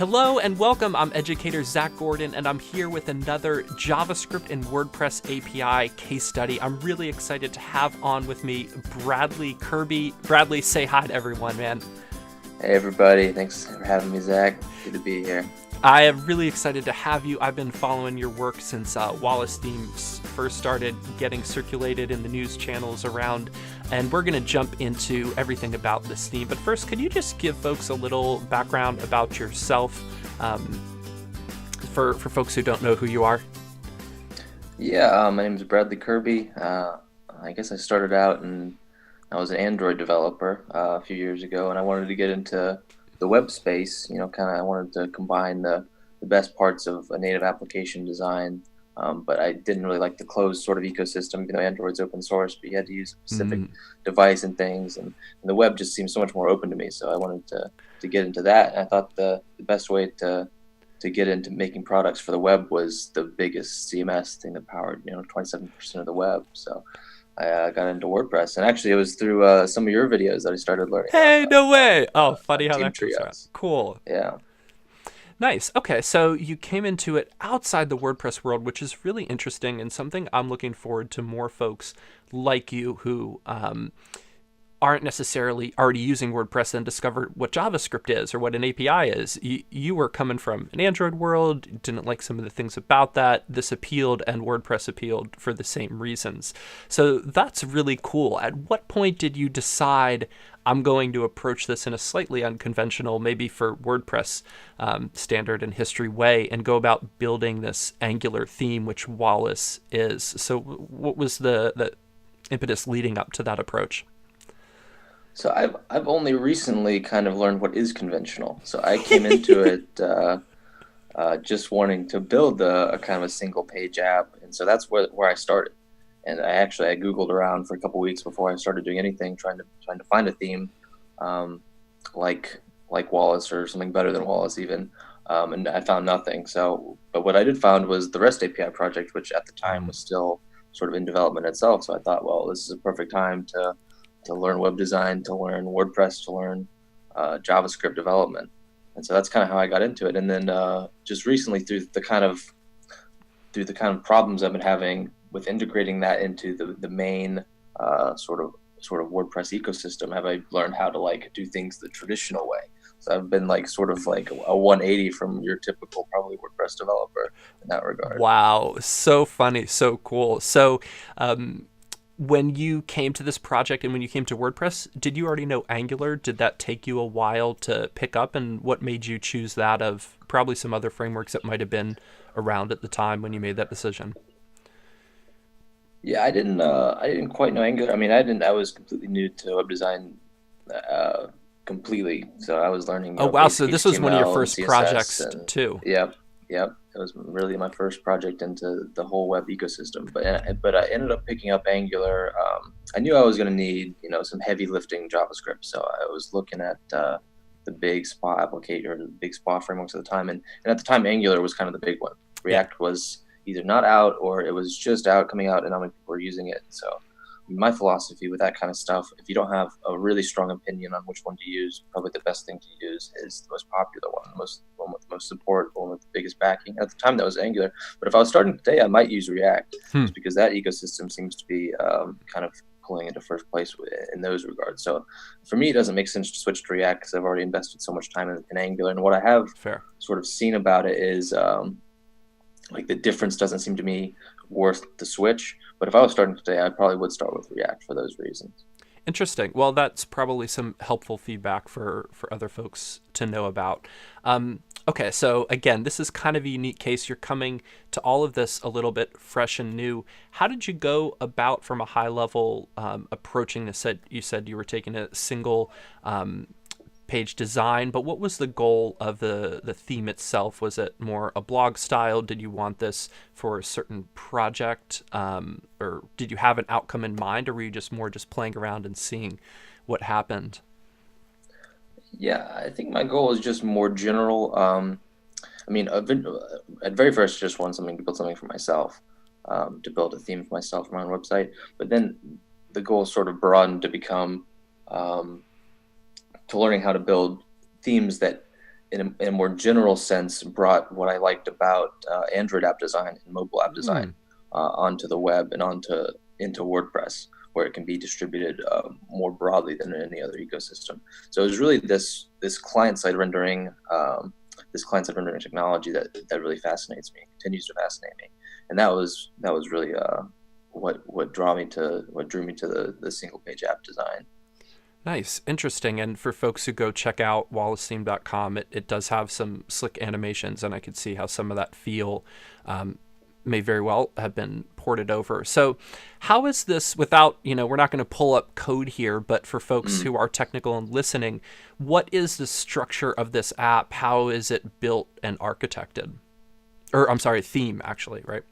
Hello and welcome. I'm educator Zach Gordon, and I'm here with another JavaScript and WordPress API case study. I'm really excited to have on with me Bradley Kirby. Bradley, say hi to everyone, man. Hey everybody, thanks for having me, Zach. Good to be here. I am really excited to have you. I've been following your work since Wallace Theme first started getting circulated in the news channels around, and we're going to jump into everything about this theme. But first, could you just give folks a little background about yourself for folks who don't know who you are? Yeah, my name is Bradley Kirby. I guess I started out and I was an Android developer a few years ago, and I wanted to get into the web space. I wanted to combine the best parts of a native application design, but I didn't really like the closed sort of ecosystem. Android's open source, but you had to use a specific device and things, and the web just seemed so much more open to me. So I wanted to get into that, and I thought the best way to get into making products for the web was the biggest CMS thing that powered 27% of the web. So I got into WordPress, and actually it was through some of your videos that I started learning. Hey, no way! Oh, funny how that comes out. Cool. Yeah. Nice. Okay, so you came into it outside the WordPress world, which is really interesting and something I'm looking forward to more folks like you who aren't necessarily already using WordPress and discover what JavaScript is or what an API is. You were coming from an Android world, didn't like some of the things about that. This appealed, and WordPress appealed for the same reasons. So that's really cool. At what point did you decide, I'm going to approach this in a slightly unconventional, maybe for WordPress standard and history way, and go about building this Angular theme, which Wallace is? So what was the impetus leading up to that approach? So I've only recently kind of learned what is conventional. So I came into it just wanting to build a kind of a single page app, and so that's where I started. And I Googled around for a couple weeks before I started doing anything, trying to find a theme like Wallace or something better than Wallace even, and I found nothing. But what I did find was the REST API project, which at the time was still sort of in development itself. So I thought, well, this is a perfect time to learn web design, to learn WordPress, to learn JavaScript development. And so that's kind of how I got into it. And then just recently, through the kind of problems I've been having with integrating that into the main sort of WordPress ecosystem, have I learned how to do things the traditional way. So I've been sort of a 180 from your typical probably WordPress developer in that regard. Wow, so funny, so cool. So when you came to this project and when you came to WordPress, did you already know Angular? Did that take you a while to pick up? And what made you choose that of probably some other frameworks that might have been around at the time when you made that decision? Yeah, I didn't quite know Angular. I was completely new to web design completely. So I was learning. Oh, wow. So this was one of your HTML first and CSS projects too. Yep. It was really my first project into the whole web ecosystem. But I ended up picking up Angular. I knew I was going to need some heavy lifting JavaScript. So I was looking at the big SPA application or the big SPA frameworks at the time, and at the time Angular was kind of the big one. React was either not out or it was just coming out, and not many people were using it. So my philosophy with that kind of stuff, if you don't have a really strong opinion on which one to use, probably the best thing to use is the most popular one, the one with the most support, the one with the biggest backing. At the time, that was Angular. But if I was starting today, I might use React, just because that ecosystem seems to be kind of pulling into first place in those regards. So for me, it doesn't make sense to switch to React because I've already invested so much time in Angular. And what I have sort of seen about it is the difference doesn't seem to me worth the switch. But if I was starting today, I probably would start with React for those reasons. Interesting. Well, that's probably some helpful feedback for other folks to know about. Okay, so again, this is kind of a unique case. You're coming to all of this a little bit fresh and new. How did you go about from a high level approaching this? You said you were taking a single page design, but what was the goal of the theme itself? Was it more a blog style? Did you want this for a certain project, or did you have an outcome in mind, or were you just playing around and seeing what happened? Yeah, I think my goal is just more general. At very first, I just wanted to build something for myself, to build a theme for myself for my own website. But then the goal sort of broadened to become to learning how to build themes that in a more general sense, brought what I liked about Android app design and mobile app design onto the web and into WordPress, where it can be distributed more broadly than in any other ecosystem. So it was really this client-side rendering, technology that really fascinates me, continues to fascinate me, and that was really what drew me to the single page app design. Nice. Interesting. And for folks who go check out wallacetheme.com, it does have some slick animations, and I could see how some of that feel may very well have been ported over. So how is this, without, we're not going to pull up code here, but for folks who are technical and listening, what is the structure of this app? How is it built and architected? Or I'm sorry, theme actually, right?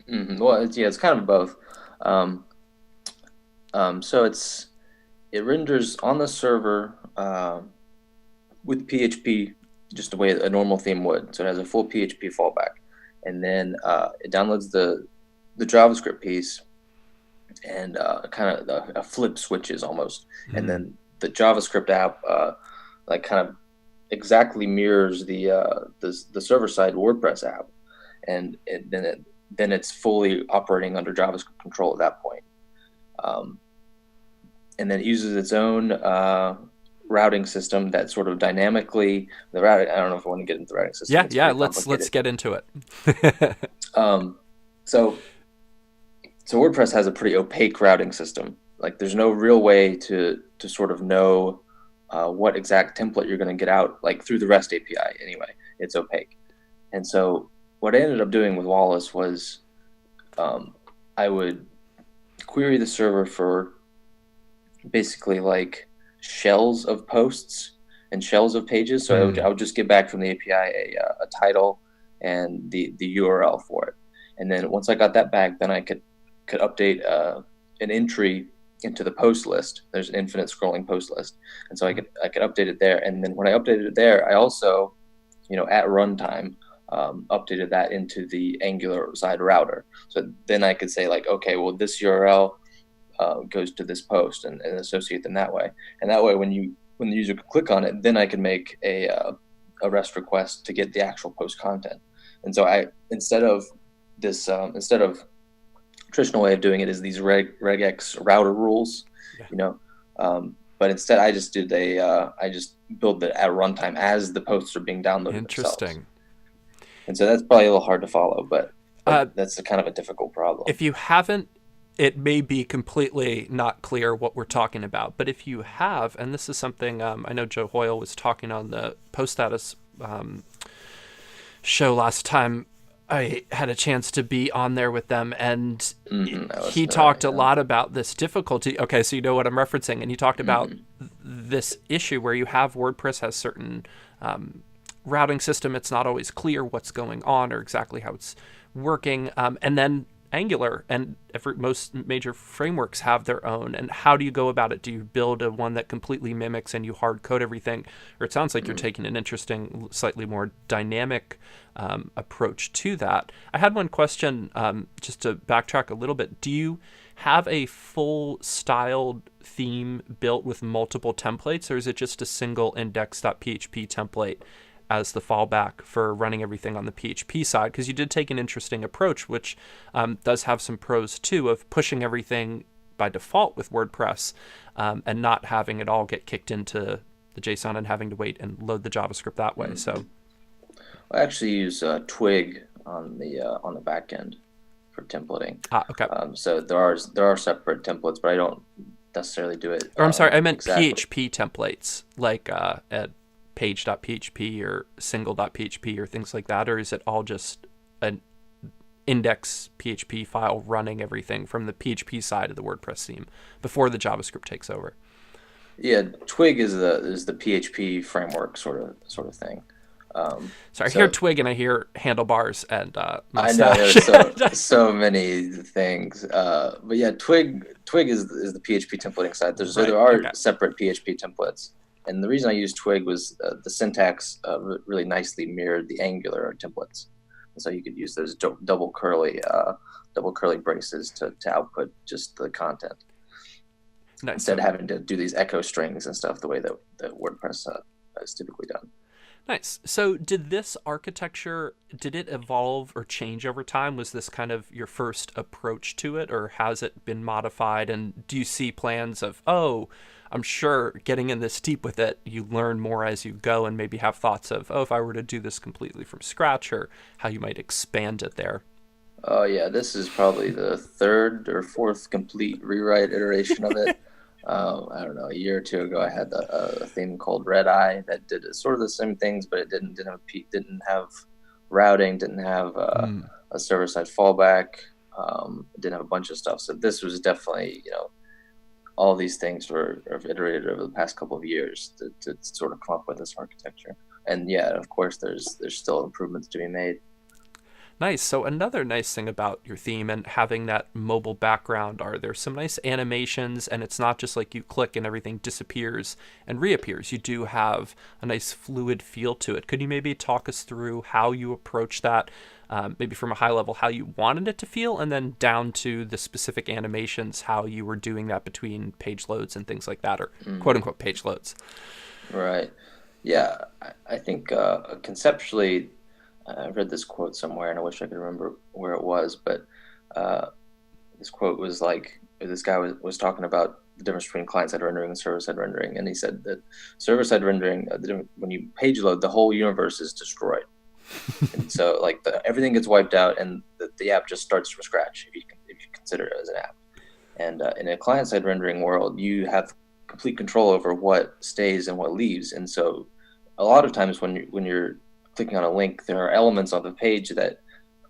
Well, it's kind of both. So it renders on the server with PHP, just the way a normal theme would. So it has a full PHP fallback, and then it downloads the JavaScript piece and kind of a flip switches almost, and then the JavaScript app like kind of exactly mirrors the server side WordPress app, and then it's fully operating under JavaScript control at that point. And then it uses its own routing system that sort of dynamically the routing. I don't know if I want to get into the routing system. Yeah. Let's get into it. So WordPress has a pretty opaque routing system. Like there's no real way to sort of know what exact template you're going to get out, like through the REST API. Anyway, it's opaque. And so what I ended up doing with Wallace was I would query the server for basically like shells of posts and shells of pages. So I would just get back from the API a title and the URL for it. And then once I got that back, then I could update an entry into the post list. There's an infinite scrolling post list. And so I could update it there. And then when I updated it there, I also, at runtime, updated that into the Angular side router. So then I could say like, okay, well, this URL goes to this post and associate them that way. And that way, when the user could click on it, then I can make a REST request to get the actual post content. And so instead of traditional way of doing it is these regex router rules, but instead I just did I just build it at runtime as the posts are being downloaded. Interesting. Themselves. And so that's probably a little hard to follow, but that's kind of a difficult problem. If you haven't, it may be completely not clear what we're talking about, but if you have, and this is something I know Joe Hoyle was talking on the Post Status show last time I had a chance to be on there with them, and he talked a lot about this difficulty. Okay, so you know what I'm referencing, and he talked about this issue where you have WordPress has certain routing system. It's not always clear what's going on or exactly how it's working, and then Angular and most major frameworks have their own. And how do you go about it? Do you build one that completely mimics and you hard code everything? Or it sounds like you're taking an interesting, slightly more dynamic approach to that. I had one question, just to backtrack a little bit. Do you have a full styled theme built with multiple templates, or is it just a single index.php template as the fallback for running everything on the PHP side? Because you did take an interesting approach, which does have some pros too, of pushing everything by default with WordPress and not having it all get kicked into the JSON and having to wait and load the JavaScript that way. So I actually use Twig on the back end for templating. Okay. So there are separate templates, but I don't necessarily do it. Or I'm sorry, I meant exactly. PHP templates, like at page.php or single.php or things like that, or is it all just an index PHP file running everything from the PHP side of the WordPress theme before the JavaScript takes over? Yeah, Twig is the PHP framework sort of thing. So I hear Twig and I hear handlebars and mustache. I know there's so many things, but yeah, Twig is the PHP templating side. There are separate PHP templates. And the reason I used Twig was the syntax really nicely mirrored the Angular templates, and so you could use those double curly braces to output just the content, instead of having to do these echo strings and stuff the way that WordPress is typically done. Nice. So did this architecture, did it evolve or change over time? Was this kind of your first approach to it, or has it been modified? And do you see plans of, oh, I'm sure getting in this deep with it, you learn more as you go and maybe have thoughts of, oh, if I were to do this completely from scratch, or how you might expand it there? Oh yeah, this is probably the third or fourth complete rewrite iteration of it. I don't know, a year or two ago, I had a theme called Red Eye that did sort of the same things, but it didn't have routing, didn't have Mm. a server side fallback, it didn't have a bunch of stuff. So this was definitely, all these things were iterated over the past couple of years to sort of come up with this architecture. And yeah, of course, there's still improvements to be made. Nice. So another nice thing about your theme and having that mobile background are there's some nice animations, and it's not just like you click and everything disappears and reappears. You do have a nice fluid feel to it. Could you maybe talk us through how you approach that, maybe from a high level, how you wanted it to feel, and then down to the specific animations, how you were doing that between page loads and things like that, or quote unquote page loads? Right. Yeah, I think conceptually, I read this quote somewhere, and I wish I could remember where it was, but uh, this quote was like this guy was talking about the difference between client-side rendering and server-side rendering, and he said that server-side rendering, when you page load, the whole universe is destroyed, and so like everything gets wiped out, and the app just starts from scratch if you consider it as an app. And in a client-side rendering world, you have complete control over what stays and what leaves, and so a lot of times when you're clicking on a link, there are elements on the page that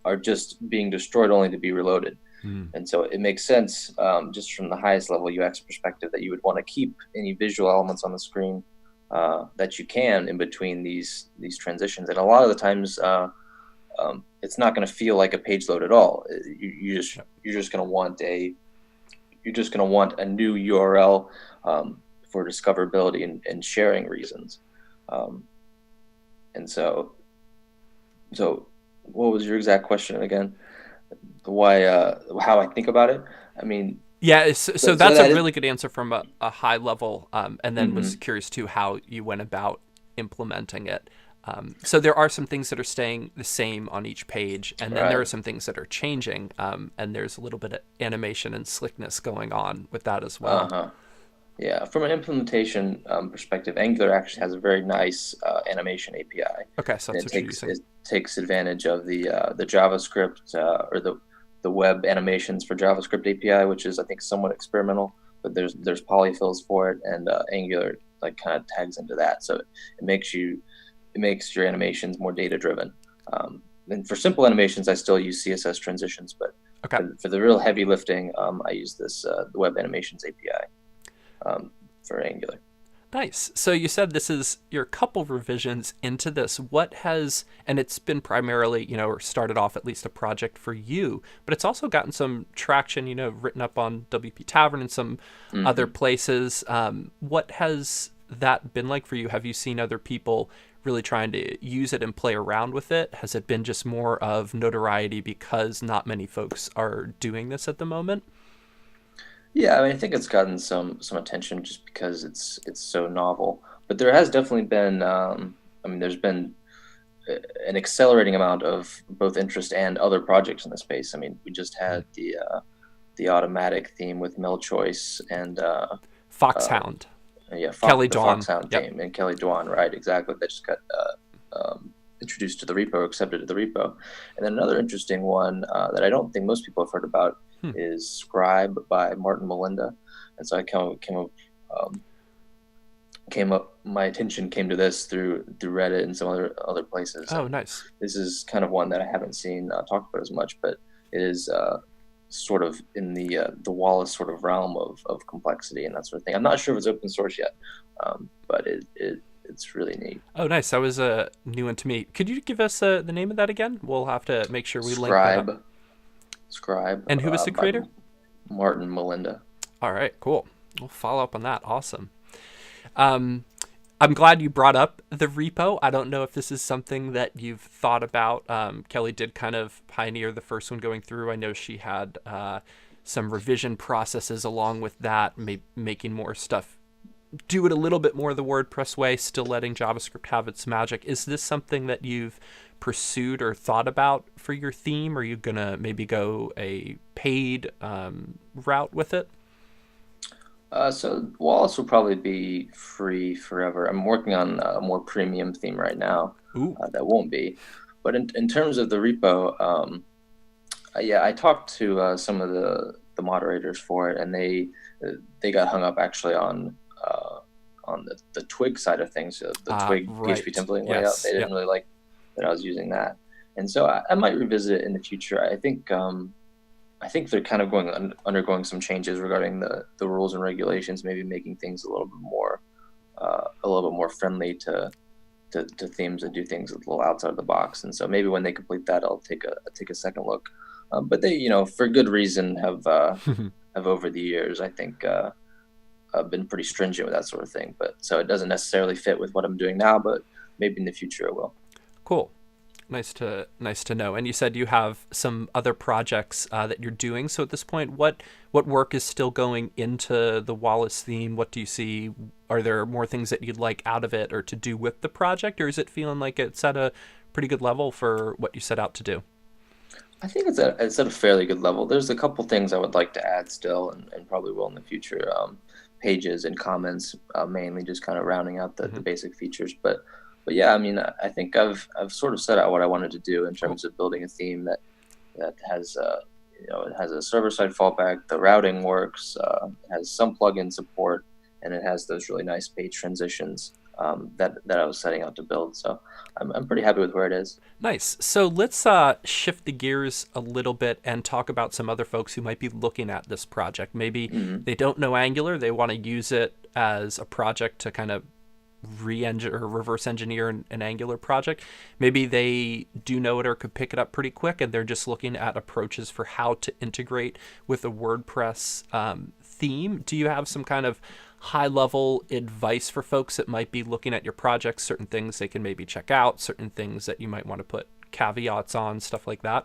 are just being destroyed only to be reloaded. Mm. And so it makes sense, just from the highest level UX perspective, that you would want to keep any visual elements on the screen that you can in between these transitions. And a lot of the times, it's not going to feel like a page load at all. You're just going to want a new URL for discoverability and sharing reasons. Um, and so what was your exact question again? Why, how I think about it? I mean, Yeah, so so that's a that is, really good answer from a high level, and then was mhm, curious too how you went about implementing it. So there are some things that are staying the same on each page, and then there are right. some things that are changing, and there's a little bit of animation and slickness going on with that as well. Uh-huh. Yeah, from an implementation perspective, Angular actually has a very nice animation API, Okay, so and that's what you're using. it takes advantage of the JavaScript or the web animations for JavaScript API, which is I think somewhat experimental, but there's polyfills for it, and Angular like kind of tags into that, so it makes your animations more data driven. And for simple animations, I still use CSS transitions, but Okay. for the real heavy lifting, I use the web animations API for Angular. Nice. So you said this is your couple revisions into this. What has, and it's been primarily, or started off at least a project for you, but it's also gotten some traction, written up on WP Tavern and some other Hmm. places. What has that been like for you? Have you seen other people really trying to use it and play around with it? Has it been just more of notoriety because not many folks are doing this at the moment? Yeah, I mean, I think it's gotten some attention just because it's so novel. But there has definitely been, I mean, there's been an accelerating amount of both interest and other projects in the space. I mean, we just had the automatic theme with Mel Choice and uh, Foxhound, yeah, Kelly the Dawn. Foxhound Yep. team and Kelly Dwan, right? Exactly. That just got introduced to the repo, accepted to the repo. And then another interesting one that I don't think most people have heard about Hmm. is Scribe by Martin Melinda. And so I um, came up. My attention came to this through Reddit and some other places. Oh, And nice. this is kind of one that I haven't seen talked about as much, but it is sort of in the Wallace sort of realm of complexity and that sort of thing. I'm not sure if it's open source yet, but it's really neat. Oh, nice. That was a new one to me. Could you give us the name of that again? We'll have to make sure we link that up. Scribe And who was the by creator? Martin Melinda. All right, cool. We'll follow up on that. Awesome. Um, I'm glad you brought up the repo. I don't know if this is something that you've thought about. Kelly did kind of pioneer the first one going through. I know she had some revision processes along with that, making more stuff do it a little bit more the WordPress way, still letting JavaScript have its magic. Is this something that you've pursued or thought about for your theme? Are you going to maybe go a paid route with it? So Wallace will probably be free forever. I'm working on a more premium theme right now Ooh. that won't be. But in terms of the repo, yeah, I talked to some of the moderators for it, and they got hung up actually on the Twig side of things, the Twig Right. PHP templating layout. Yes. They didn't really like that I was using that, and so I might revisit it in the future. I think they're kind of undergoing some changes regarding the rules and regulations, maybe making things a little bit more friendly to themes that do things a little outside of the box. And so maybe when they complete that, I'll take a second look. But they, for good reason, have over the years, I think, been pretty stringent with that sort of thing. But so it doesn't necessarily fit with what I'm doing now, but maybe in the future it will. Cool. Nice to know. And you said you have some other projects that you're doing. So at this point, what work is still going into the Wallace theme? What do you see? Are there more things that you'd like out of it or to do with the project, or is it feeling like it's at a pretty good level for what you set out to do? I think it's at a fairly good level. There's a couple things I would like to add still, and probably will in the future. Pages and comments, mainly just kind of rounding out the basic features. But yeah, I mean, I think I've sort of set out what I wanted to do in terms of building a theme that has it has a server-side fallback, the routing works, it has some plugin support, and it has those really nice page transitions that I was setting out to build. So I'm pretty happy with where it is. Nice. So let's shift the gears a little bit and talk about some other folks who might be looking at this project. Maybe they don't know Angular, they want to use it as a project to kind of reverse engineer an Angular project. Maybe they do know it or could pick it up pretty quick, and they're just looking at approaches for how to integrate with a WordPress theme. Do you have some kind of high-level advice for folks that might be looking at your project, certain things they can maybe check out, certain things that you might want to put caveats on, stuff like that?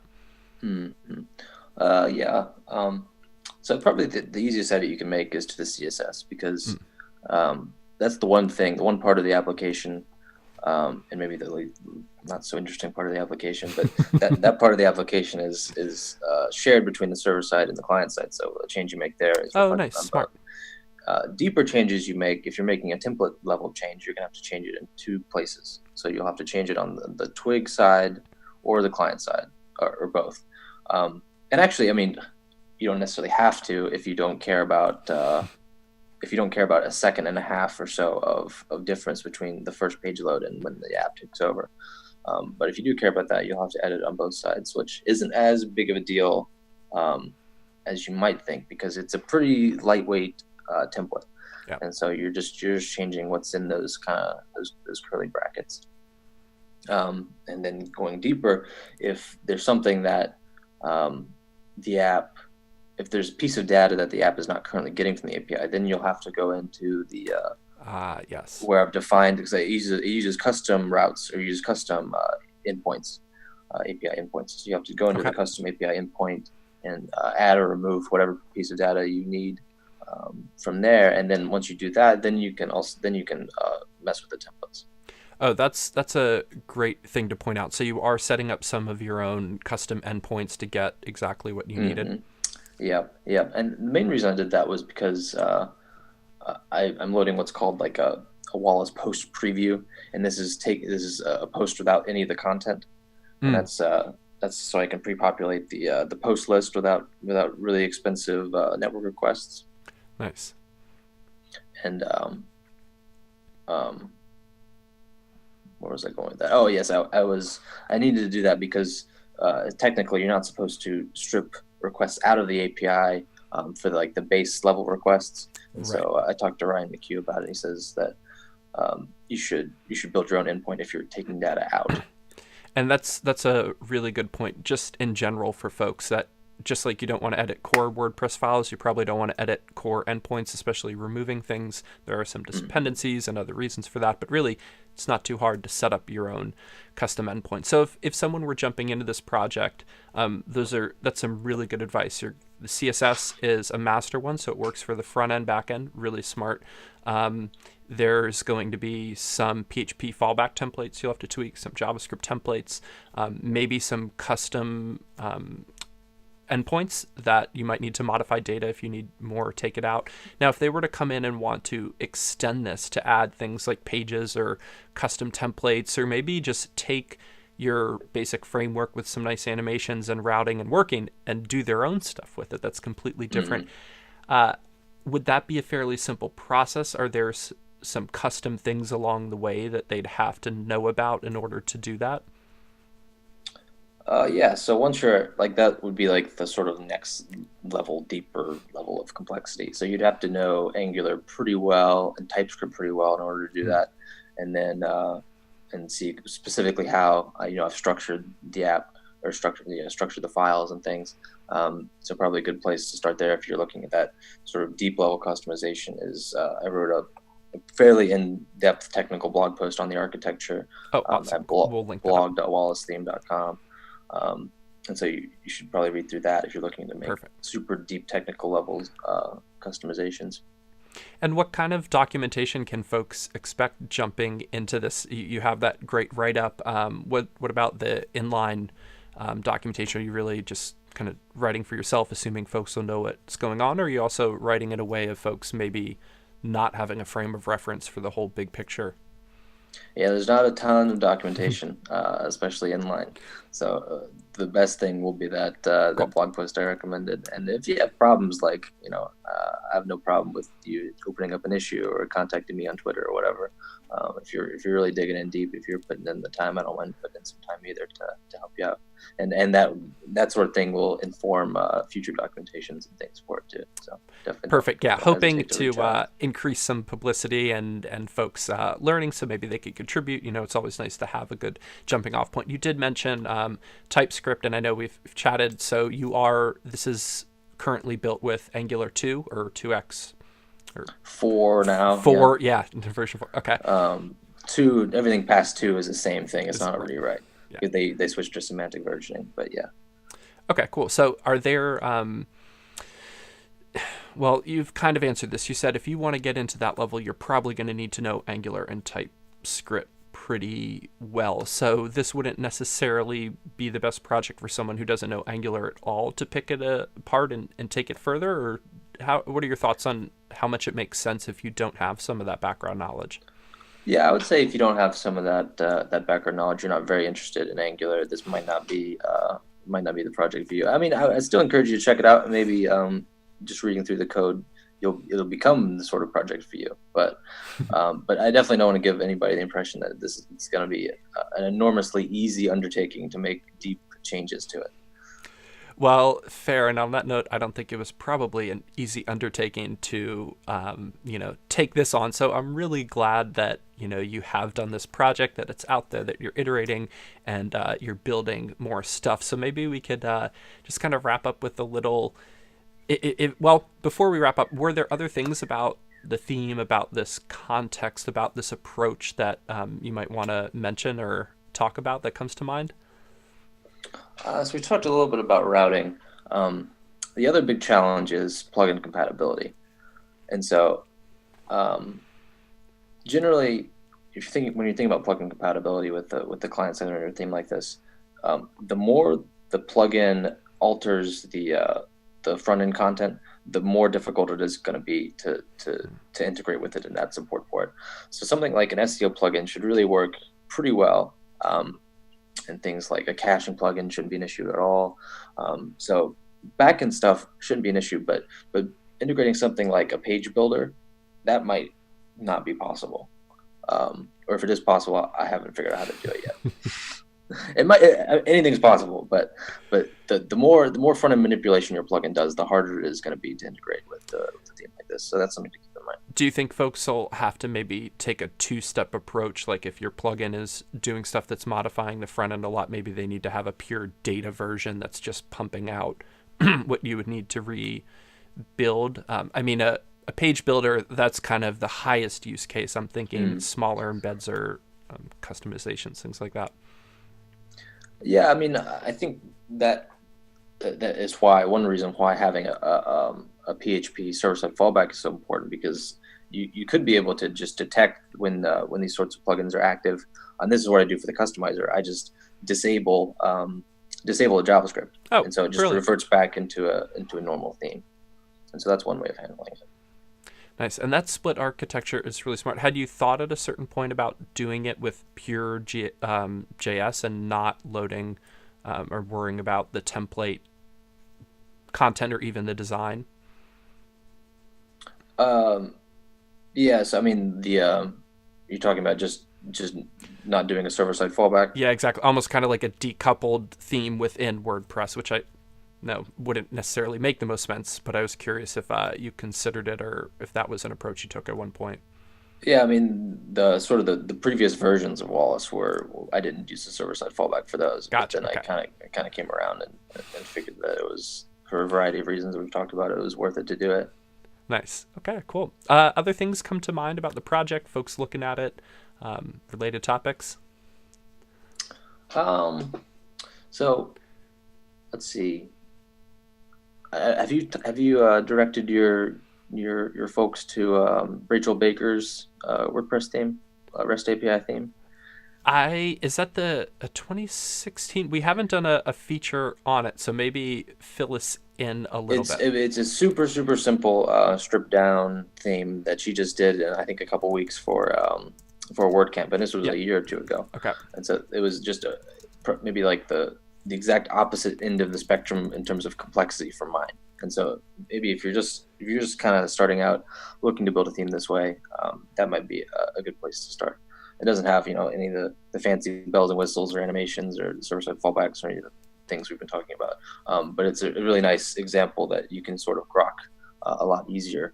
Yeah. So probably the easiest edit you can make is to the CSS, because that's the one part of the application, and maybe the not so interesting part of the application, but that part of the application is shared between the server side and the client side. So a change you make there is Nice, smart. Deeper changes you make, if you're making a template level change, you're gonna have to change it in two places. So you'll have to change it on the Twig side or the client side, or both. And actually, I mean, you don't necessarily have to if you don't care about a second and a half or so of difference between the first page load and when the app takes over. But if you do care about that, you'll have to edit on both sides, which isn't as big of a deal as you might think, because it's a pretty lightweight template. Yeah. And so you're just changing what's in those those curly brackets. And then going deeper, if there's something that the app, if there's a piece of data that the app is not currently getting from the API, then you'll have to go into the yes, where I've defined, because it uses custom routes or uses custom endpoints, API endpoints. So you have to go into the custom API endpoint and add or remove whatever piece of data you need from there. And then once you do that, then you can mess with the templates. Oh, that's a great thing to point out. So you are setting up some of your own custom endpoints to get exactly what you needed. Yeah. And the main reason I did that was because I'm loading what's called like a Wallace post preview, and this is a post without any of the content, and that's so I can pre-populate the post list without really expensive network requests. Nice. And where was I going with that? Oh yes, I needed to do that because technically you're not supposed to strip requests out of the API for the base level requests. And so I talked to Ryan McHugh about it. He says that you should build your own endpoint if you're taking data out. And that's a really good point, just in general for folks, that just like you don't want to edit core WordPress files, you probably don't want to edit core endpoints, especially removing things. There are some dependencies and other reasons for that, but really it's not too hard to set up your own custom endpoint. So if someone were jumping into this project, that's some really good advice. The CSS is a master one, so it works for the front end, back end, really smart. There's going to be some PHP fallback templates you'll have to tweak, some JavaScript templates, maybe some custom endpoints that you might need to modify data if you need more, take it out. Now, if they were to come in and want to extend this to add things like pages or custom templates, or maybe just take your basic framework with some nice animations and routing and working and do their own stuff with it, that's completely different. Would that be a fairly simple process? Are there some custom things along the way that they'd have to know about in order to do that? Yeah, so once you're like, that would be like the sort of next level, deeper level of complexity. So you'd have to know Angular pretty well and TypeScript pretty well in order to do that, and then and see specifically how I've structured the app, or structured the files and things. So probably a good place to start there if you're looking at that sort of deep level customization is I wrote a fairly in-depth technical blog post on the architecture Awesome. at We'll link that up. blog.wallacetheme.com. And so you should probably read through that if you're looking to make super deep technical levels customizations. And what kind of documentation can folks expect jumping into this? You have that great write-up. What about the inline documentation? Are you really just kind of writing for yourself, assuming folks will know what's going on, or are you also writing in a way of folks maybe not having a frame of reference for the whole big picture? Yeah, there's not a ton of documentation, especially inline. So the best thing will be that that blog post I recommended. And if you have problems, like I have no problem with you opening up an issue or contacting me on Twitter or whatever. If you're really digging in deep, if you're putting in the time, I don't mind putting in some time either to help you out. And that sort of thing will inform future documentations and things for it too. So definitely. Perfect. Yeah, hoping to increase some publicity and folks learning, so maybe they could contribute. It's always nice to have a good jumping off point. You did mention TypeScript, and I know we've chatted. So this is currently built with Angular 2 or 2X? Or 4 now. 4, yeah, version 4. Okay. 2, everything past 2 is the same thing. It's not a rewrite. Yeah. They switched to semantic versioning, but yeah. Okay, cool. So are there well, you've kind of answered this. You said if you want to get into that level, you're probably going to need to know Angular and TypeScript pretty well. So this wouldn't necessarily be the best project for someone who doesn't know Angular at all to pick it apart and take it further? Or what are your thoughts on how much it makes sense if you don't have some of that background knowledge? Yeah, I would say if you don't have some of that background knowledge, you're not very interested in Angular, this might not be the project for you. I mean, I still encourage you to check it out, and maybe just reading through the code, it'll become the sort of project for you. But I definitely don't want to give anybody the impression that it's going to be an enormously easy undertaking to make deep changes to it. Well, fair. And on that note, I don't think it was probably an easy undertaking to, take this on. So I'm really glad that, you have done this project, that it's out there, that you're iterating and you're building more stuff. So maybe we could just kind of wrap up with a little, well, before we wrap up, were there other things about the theme, about this context, about this approach that you might want to mention or talk about that comes to mind? So we talked a little bit about routing. The other big challenge is plugin compatibility. And so generally, when you think about plugin compatibility with the client-side or theme like this, the more the plugin alters the front-end content, the more difficult it is going to be to integrate with it and add support for it. So something like an SEO plugin should really work pretty well. And things like a caching plugin shouldn't be an issue at all. So backend stuff shouldn't be an issue, but integrating something like a page builder, that might not be possible. Or if it is possible, I haven't figured out how to do it yet. Anything's possible, but the more front end manipulation your plugin does, the harder it is going to be to integrate with the theme like this. So that's something to keep in mind. Do you think folks will have to maybe take a 2-step approach? Like if your plugin is doing stuff that's modifying the front end a lot, maybe they need to have a pure data version that's just pumping out what you would need to rebuild. I mean, a page builder, that's kind of the highest use case. I'm thinking smaller embeds or customizations, things like that. Yeah, I mean, I think that is why one reason why having a PHP server-side fallback is so important, because you could be able to just detect when these sorts of plugins are active. And this is what I do for the customizer. I just disable a JavaScript, and so it just reverts back into a normal theme. And so that's one way of handling it. Nice. And that split architecture is really smart. Had you thought at a certain point about doing it with pure JS and not loading or worrying about the template content or even the design? Yes. I mean, you're talking about just not doing a server-side fallback? Yeah, exactly. Almost kind of like a decoupled theme within WordPress, which wouldn't necessarily make the most sense, but I was curious if you considered it or if that was an approach you took at one point. Yeah, I mean, the previous versions of Wallace I didn't use the server-side fallback for those. Gotcha. But then I kind of came around and figured that it was, for a variety of reasons that we've talked about, it was worth it to do it. Nice. Okay, cool. Other things come to mind about the project, folks looking at it, related topics? So let's see. Have you directed your folks to Rachel Baker's WordPress theme, REST API theme? Is that the 2016? We haven't done a feature on it, so maybe fill us in a little bit. It's a super simple stripped down theme that she just did in, I think, a couple weeks for WordCamp, and this was a year or two ago. Okay. And so it was just maybe like the exact opposite end of the spectrum in terms of complexity from mine. And so maybe if you're just kind of starting out looking to build a theme this way, that might be a good place to start. It doesn't have any of the fancy bells and whistles or animations or server-side fallbacks or any of the things we've been talking about. But it's a really nice example that you can sort of grok a lot easier.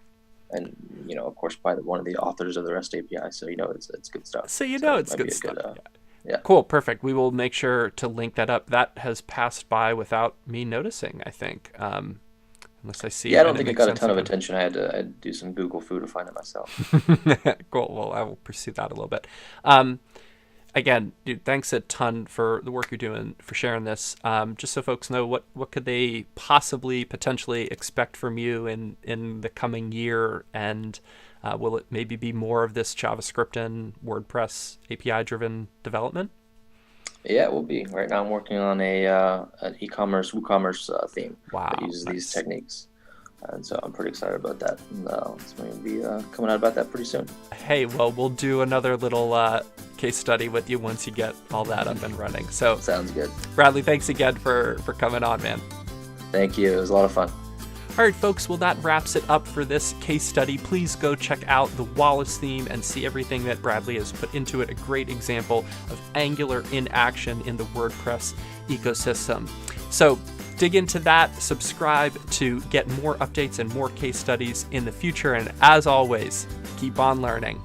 And, of course, by one of the authors of the REST API. So, it's good stuff. So, it's good stuff. Yeah. Cool. Perfect. We will make sure to link that up. That has passed by without me noticing, I think. Unless I see. Yeah, I don't think it got a ton of attention. I had to do some Google foo to find it myself. Cool. Well, I will pursue that a little bit. Again, dude, thanks a ton for the work you're doing, for sharing this. Just so folks know, what could they potentially expect from you in the coming year? And will it maybe be more of this JavaScript and WordPress API-driven development? Yeah, it will be. Right now I'm working on an e-commerce, WooCommerce theme that uses these techniques. And so I'm pretty excited about that. And it's going to be coming out about that pretty soon. Hey, well, we'll do another little case study with you once you get all that up and running. So sounds good. Bradley, thanks again for coming on, man. Thank you. It was a lot of fun. All right, folks, well, that wraps it up for this case study. Please go check out the Wallace theme and see everything that Bradley has put into it. A great example of Angular in action in the WordPress ecosystem. So dig into that, subscribe to get more updates and more case studies in the future. And as always, keep on learning.